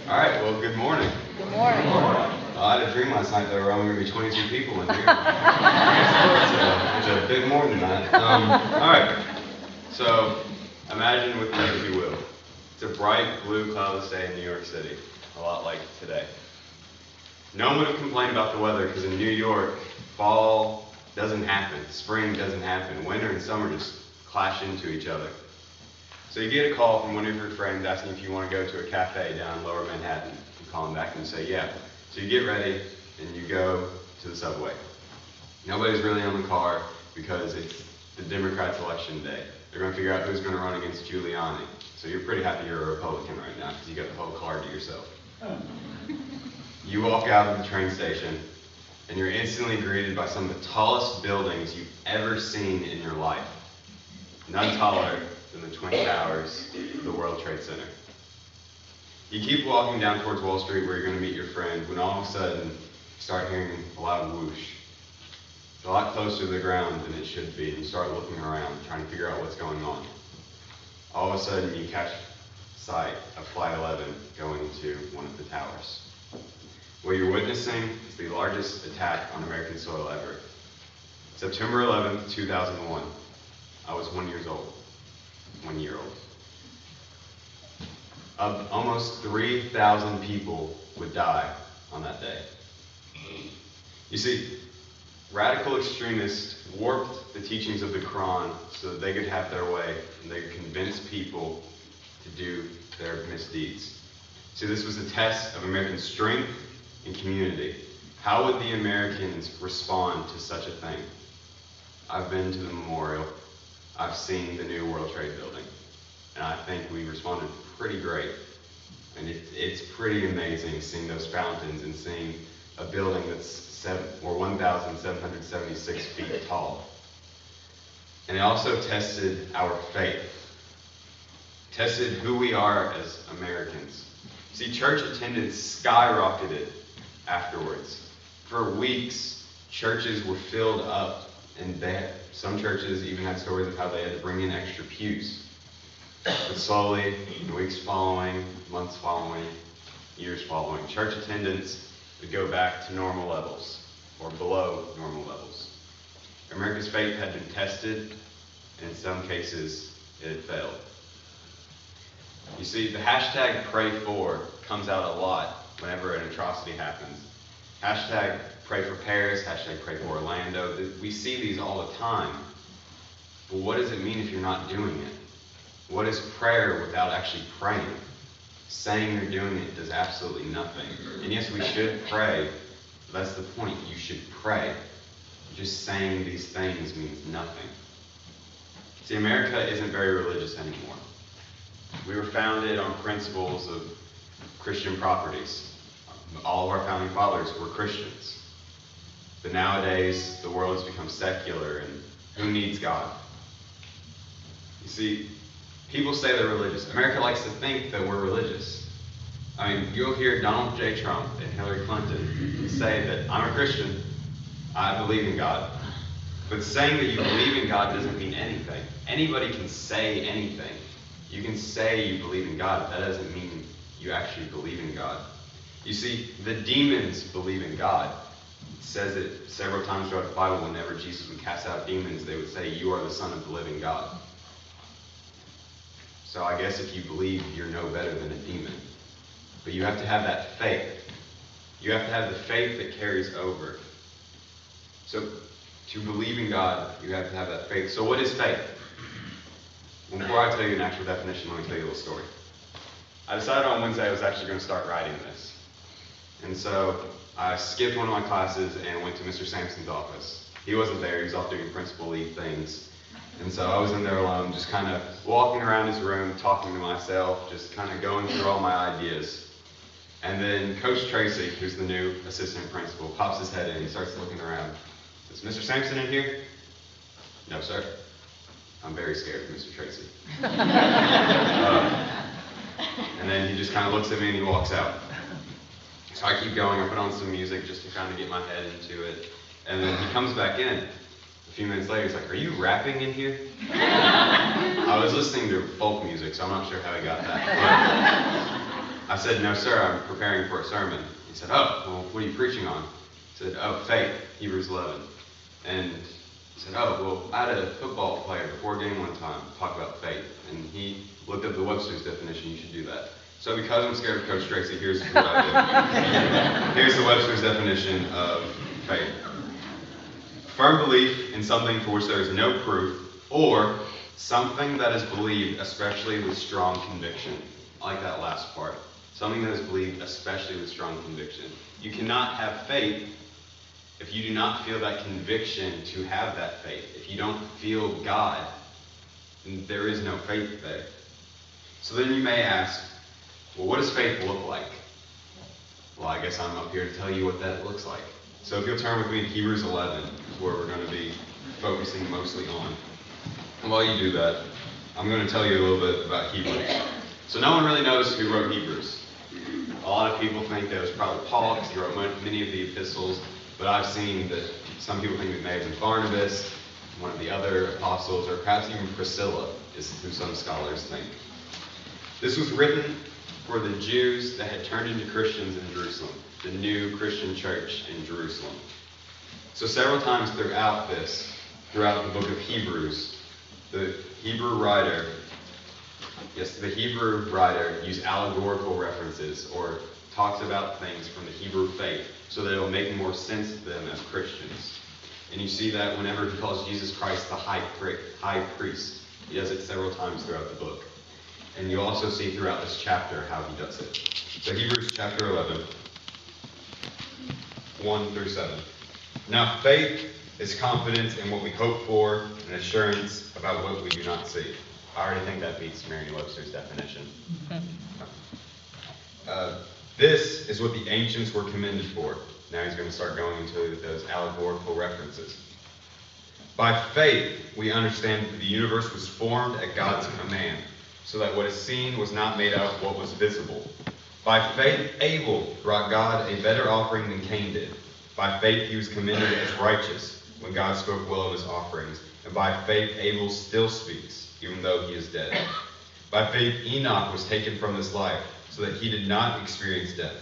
All right, well, good morning. Good morning. I had a dream last night that there were only going to be 22 people in here. It's a bit more than that. All right, so imagine with me, if you will. It's a bright blue cloudless day in New York City, a lot like today. No one would have complained about the weather because in New York, fall doesn't happen, spring doesn't happen, winter and summer just clash into each other. So you get a call from one of your friends asking if you want to go to a cafe down in Lower Manhattan. You call them back and say, yeah. So you get ready and you go to the subway. Nobody's really on the car because it's the Democrats' election day. They're going to figure out who's going to run against Giuliani. So you're pretty happy you're a Republican right now because you got the whole car to yourself. You walk out of the train station and you're instantly greeted by some of the tallest buildings you've ever seen in your life. None taller than the Twin Towers of the World Trade Center. You keep walking down towards Wall Street where you're going to meet your friend when all of a sudden you start hearing a loud whoosh. It's a lot closer to the ground than it should be, and you start looking around trying to figure out what's going on. All of a sudden you catch sight of Flight 11 going into one of the towers. What you're witnessing is the largest attack on American soil ever. September 11th, 2001. I was 1 year old. 1 year old. Almost 3,000 people would die on that day. You see, radical extremists warped the teachings of the Quran so that they could have their way and they could convince people to do their misdeeds. See, this was a test of American strength and community. How would the Americans respond to such a thing? I've been to the memorial. I've seen the new World Trade Building. And I think we responded pretty great. And it's pretty amazing seeing those fountains and seeing a building that's 1,776 feet tall. And it also tested our faith. Tested who we are as Americans. See, church attendance skyrocketed afterwards. For weeks, churches were filled up, and some churches even had stories of how they had to bring in extra pews. But slowly, the weeks following, months following, years following, church attendance would go back to normal levels, or below normal levels. America's faith had been tested, and in some cases, it had failed. You see, the hashtag #PrayFor comes out a lot whenever an atrocity happens. Hashtag Pray for Paris, hashtag Pray for Orlando. We see these all the time. But what does it mean if you're not doing it? What is prayer without actually praying? Saying you're doing it does absolutely nothing. And yes, we should pray, but that's the point. You should pray. Just saying these things means nothing. See, America isn't very religious anymore. We were founded on principles of Christian properties. All of our founding fathers were Christians. But nowadays, the world has become secular, and who needs God? You see, people say they're religious. America likes to think that we're religious. I mean, you'll hear Donald J. Trump and Hillary Clinton say that I'm a Christian, I believe in God. But saying that you believe in God doesn't mean anything. Anybody can say anything. You can say you believe in God, but that doesn't mean you actually believe in God. You see, the demons believe in God. It says it several times throughout the Bible. Whenever Jesus would cast out demons, they would say, you are the Son of the living God. So I guess if you believe, you're no better than a demon. But you have to have that faith. You have to have the faith that carries over. So to believe in God, you have to have that faith. So what is faith? Well, before I tell you an actual definition, let me tell you a little story. I decided on Wednesday I was actually going to start writing this. And so I skipped one of my classes and went to Mr. Sampson's office. He wasn't there. He was off doing principal-y things. And so I was in there alone, just kind of walking around his room, talking to myself, just kind of going through all my ideas. And then Coach Tracy, who's the new assistant principal, pops his head in and he starts looking around. Is Mr. Sampson in here? No, sir. I'm very scared of Mr. Tracy. And then he just kind of looks at me and he walks out. So I keep going, I put on some music just to kind of get my head into it. And then he comes back in. A few minutes later, he's like, are you rapping in here? I was listening to folk music, so I'm not sure how he got that. I said, no, sir, I'm preparing for a sermon. He said, oh, well, what are you preaching on? I said, oh, faith, Hebrews 11. And he said, oh, well, I had a football player before a game one time talk about faith. And he looked up the Webster's definition. You should do that. So because I'm scared of Coach Tracy, here's what I did. Here's the Webster's definition of faith. Firm belief in something for which there is no proof, or something that is believed especially with strong conviction. I like that last part. Something that is believed especially with strong conviction. You cannot have faith if you do not feel that conviction to have that faith. If you don't feel God, then there is no faith there. So then you may ask, well, what does faith look like? Well, I guess I'm up here to tell you what that looks like. So if you'll turn with me to Hebrews 11, is where we're going to be focusing mostly on. And while you do that, I'm going to tell you a little bit about Hebrews. So no one really knows who wrote Hebrews. A lot of people think that it was probably Paul, because he wrote many of the epistles, but I've seen that some people think it may have been Barnabas, one of the other apostles, or perhaps even Priscilla, is who some scholars think. This was written for the Jews that had turned into Christians in Jerusalem, the new Christian church in Jerusalem. So several times throughout the book of Hebrews, the Hebrew writer used allegorical references or talks about things from the Hebrew faith so that it will make more sense to them as Christians. And you see that whenever he calls Jesus Christ the high priest. He does it several times throughout the book. And you also see throughout this chapter how he does it. So Hebrews chapter 11, 1 through 7. Now faith is confidence in what we hope for and assurance about what we do not see. I already think that beats Merriam-Webster's definition. This is what the ancients were commended for. Now he's going to start going into those allegorical references. By faith, we understand that the universe was formed at God's command, so that what is seen was not made out of what was visible. By faith, Abel brought God a better offering than Cain did. By faith, he was commended as righteous when God spoke well of his offerings. And by faith, Abel still speaks, even though he is dead. By faith, Enoch was taken from this life, so that he did not experience death.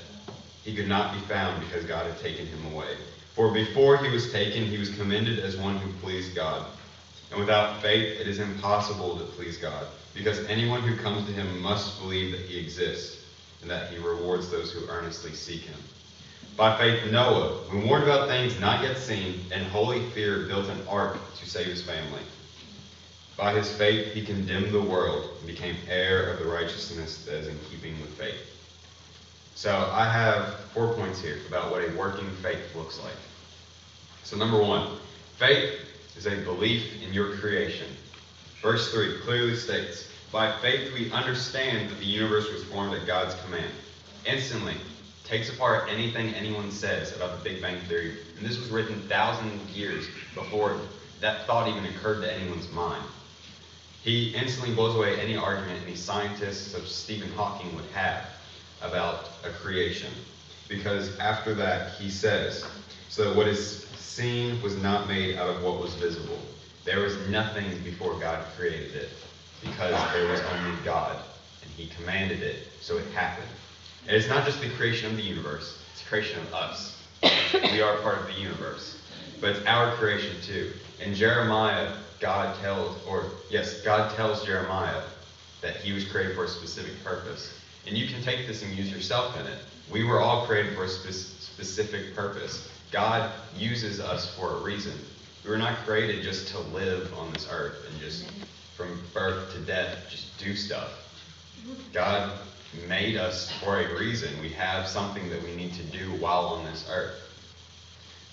He could not be found because God had taken him away. For before he was taken, he was commended as one who pleased God. And without faith, it is impossible to please God, because anyone who comes to him must believe that he exists, and that he rewards those who earnestly seek him. By faith, Noah, when warned about things not yet seen, in holy fear built an ark to save his family. By his faith, he condemned the world and became heir of the righteousness that is in keeping with faith. So I have 4 points here about what a working faith looks like. So number 1, faith is a belief in your creation. Verse 3 clearly states, by faith we understand that the universe was formed at God's command. Instantly takes apart anything anyone says about the Big Bang Theory. And this was written thousands of years before that thought even occurred to anyone's mind. He instantly blows away any argument any scientists of Stephen Hawking would have about a creation. Because after that, he says, so what is seen was not made out of what was visible. There was nothing before God created it, because there was only God, and he commanded it, so it happened. And it's not just the creation of the universe, it's the creation of us. We are part of the universe. But it's our creation too. In Jeremiah, God tells Jeremiah that he was created for a specific purpose. And you can take this and use yourself in it. We were all created for a specific purpose. God uses us for a reason. We were not created just to live on this earth and just from birth to death just do stuff. God made us for a reason. We have something that we need to do while on this earth.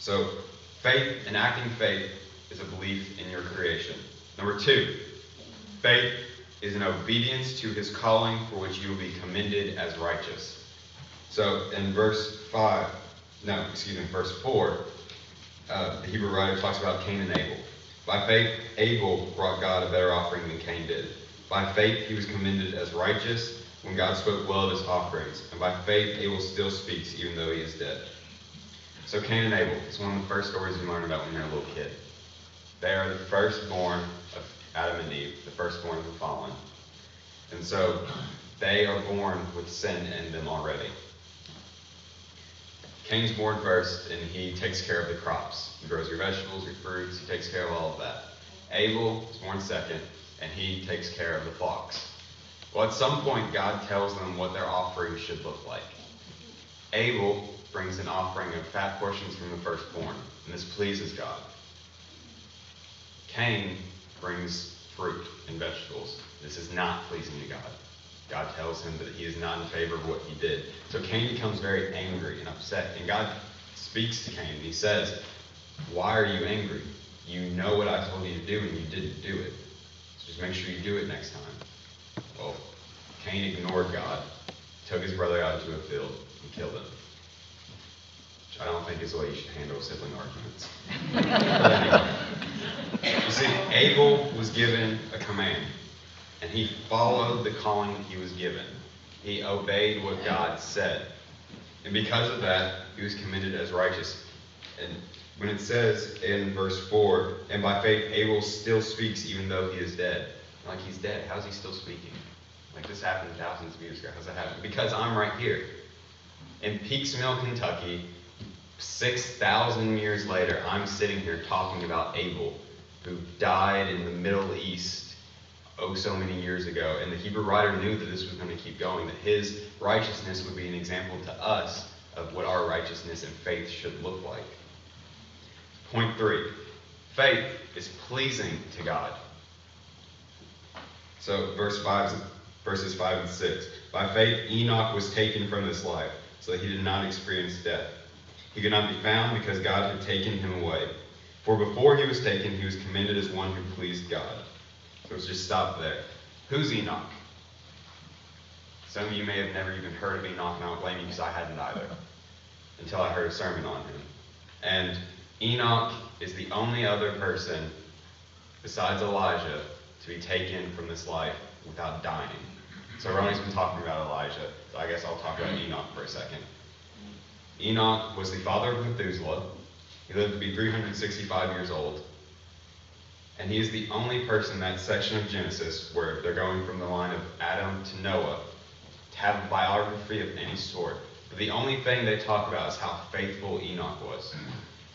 So faith, enacting faith, is a belief in your creation. Number 2, faith is an obedience to his calling for which you will be commended as righteous. So in verse 4, the Hebrew writer talks about Cain and Abel. By faith, Abel brought God a better offering than Cain did. By faith, he was commended as righteous when God spoke well of his offerings. And by faith, Abel still speaks even though he is dead. So Cain and Abel is one of the first stories you learn about when you're a little kid. They are the firstborn of Adam and Eve, the firstborn of the fallen. And so they are born with sin in them already. Cain's born first, and he takes care of the crops. He grows your vegetables, your fruits, he takes care of all of that. Abel is born second, and he takes care of the flocks. Well, at some point, God tells them what their offering should look like. Abel brings an offering of fat portions from the firstborn, and this pleases God. Cain brings fruit and vegetables. This is not pleasing to God. God tells him that he is not in favor of what he did. So Cain becomes very angry and upset, and God speaks to Cain, and he says, "Why are you angry? You know what I told you to do, and you didn't do it. So just make sure you do it next time." Well, Cain ignored God, took his brother out into a field, and killed him. Which I don't think is the way you should handle sibling arguments. But anyway, you see, Abel was given a command, and he followed the calling that he was given. He obeyed what God said. And because of that, he was commended as righteous. And when it says in verse 4, "And by faith Abel still speaks even though he is dead." Like, he's dead. How's he still speaking? Like, this happened thousands of years ago. How's that happen? Because I'm right here. In Peaksville, Kentucky, 6,000 years later, I'm sitting here talking about Abel, who died in the Middle East so many years ago. And the Hebrew writer knew that this was going to keep going, that his righteousness would be an example to us of what our righteousness and faith should look like. Point 3. Faith is pleasing to God. So verses 5 and 6. "By faith Enoch was taken from this life, so that he did not experience death. He could not be found because God had taken him away. For before he was taken, he was commended as one who pleased God." So let's just stop there. Who's Enoch? Some of you may have never even heard of Enoch, and I don't blame you because I hadn't either, until I heard a sermon on him. And Enoch is the only other person besides Elijah to be taken from this life without dying. So Ronnie's been talking about Elijah, so I guess I'll talk about Enoch for a second. Enoch was the father of Methuselah. He lived to be 365 years old. And he is the only person in that section of Genesis where they're going from the line of Adam to Noah to have a biography of any sort. But the only thing they talk about is how faithful Enoch was.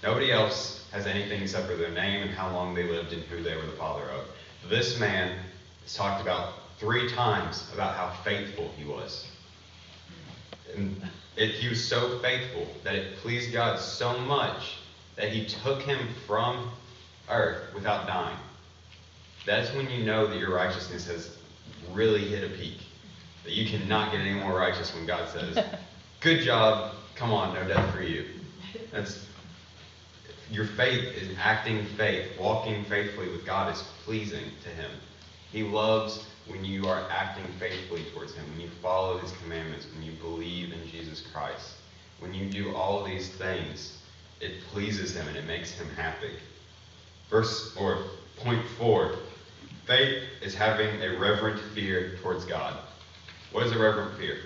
Nobody else has anything except for their name and how long they lived and who they were the father of. This man is talked about 3 times about how faithful he was. And he was so faithful that it pleased God so much that he took him from earth without dying. That's when you know that your righteousness has really hit a peak. That you cannot get any more righteous when God says, "Good job, come on, no death for you." That's your faith is acting faith, walking faithfully with God is pleasing to him. He loves when you are acting faithfully towards him, when you follow his commandments, when you believe in Jesus Christ. When you do all of these things, it pleases him and it makes him happy. Point 4, faith is having a reverent fear towards God. What is a reverent fear?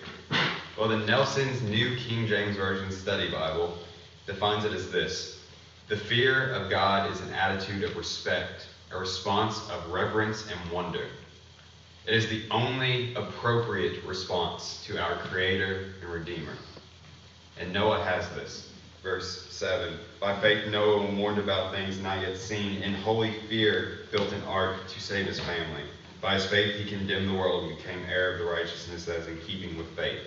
Well, the Nelson's New King James Version Study Bible defines it as this: the fear of God is an attitude of respect, a response of reverence and wonder. It is the only appropriate response to our Creator and Redeemer. And Noah has this. Verse 7, "By faith Noah, when warned about things not yet seen, in holy fear built an ark to save his family. By his faith he condemned the world and became heir of the righteousness that is in keeping with faith."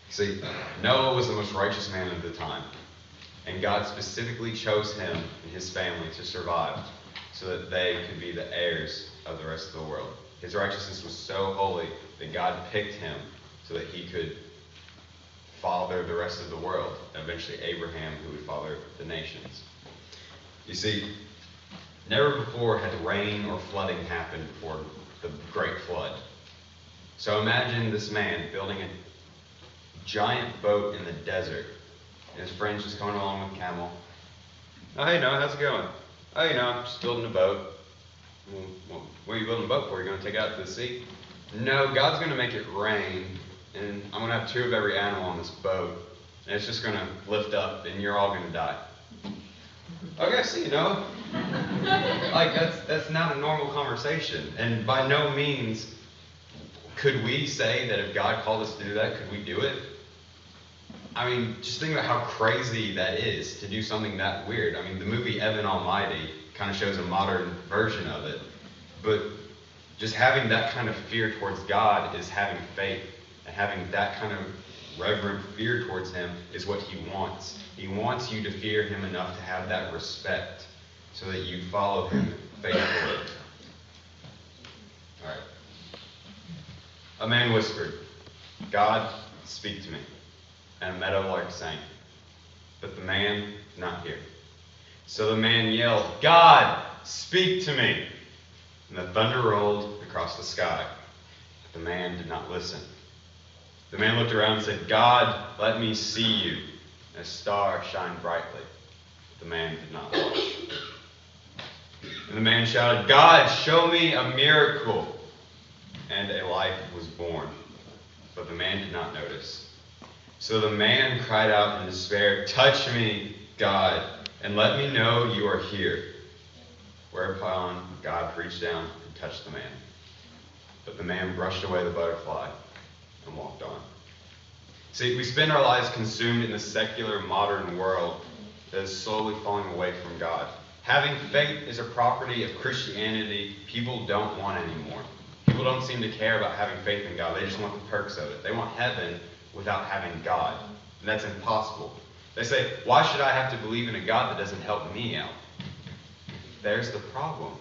See, Noah was the most righteous man of the time. And God specifically chose him and his family to survive so that they could be the heirs of the rest of the world. His righteousness was so holy that God picked him so that he could father the rest of the world, and eventually Abraham, who would father the nations. You see, never before had rain or flooding happened before the Great Flood. So imagine this man building a giant boat in the desert, and his friends just coming along with a camel. "Oh, hey, Noah, how's it going?" "Oh, I'm just building a boat." "Well, what are you building a boat for? You're going to take it out to the sea?" "No, God's going to make it rain, and I'm going to have 2 of every animal on this boat, and it's just going to lift up, and you're all going to die." "Okay, see you, Noah." Like, that's not a normal conversation. And by no means Could we say that if God called us to do that, could we do it? I mean, just think about how crazy that is to do something that weird. I mean, the movie Evan Almighty kind of shows a modern version of it. But just having that kind of fear towards God is having faith. And having that kind of reverent fear towards him is what he wants. He wants you to fear him enough to have that respect so that you follow him faithfully. All right. A man whispered, "God, speak to me." And a meadowlark sang. But the man did not hear. So the man yelled, "God, speak to me." And the thunder rolled across the sky. But the man did not listen. The man looked around and said, "God, let me see you." And a star shined brightly. But the man did not watch. And the man shouted, "God, show me a miracle." And a life was born. But the man did not notice. So the man cried out in despair, "Touch me, God, and let me know you are here." Whereupon God reached down and touched the man. But the man brushed away the butterfly and walked on. See, we spend our lives consumed in the secular modern world that is slowly falling away from God. Having faith is a property of Christianity people don't want anymore. People don't seem to care about having faith in God. They just want the perks of it. They want heaven without having God. And that's impossible. They say, "Why should I have to believe in a God that doesn't help me out?" There's the problem.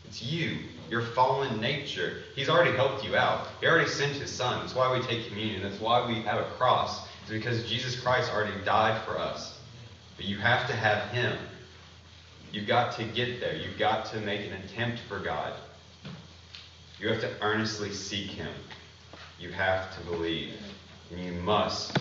It's you, your fallen nature. He's already helped you out. He already sent his son. That's why we take communion. That's why we have a cross. It's because Jesus Christ already died for us. But you have to have him. You've got to get there. You've got to make an attempt for God. You have to earnestly seek him. You have to believe. And you must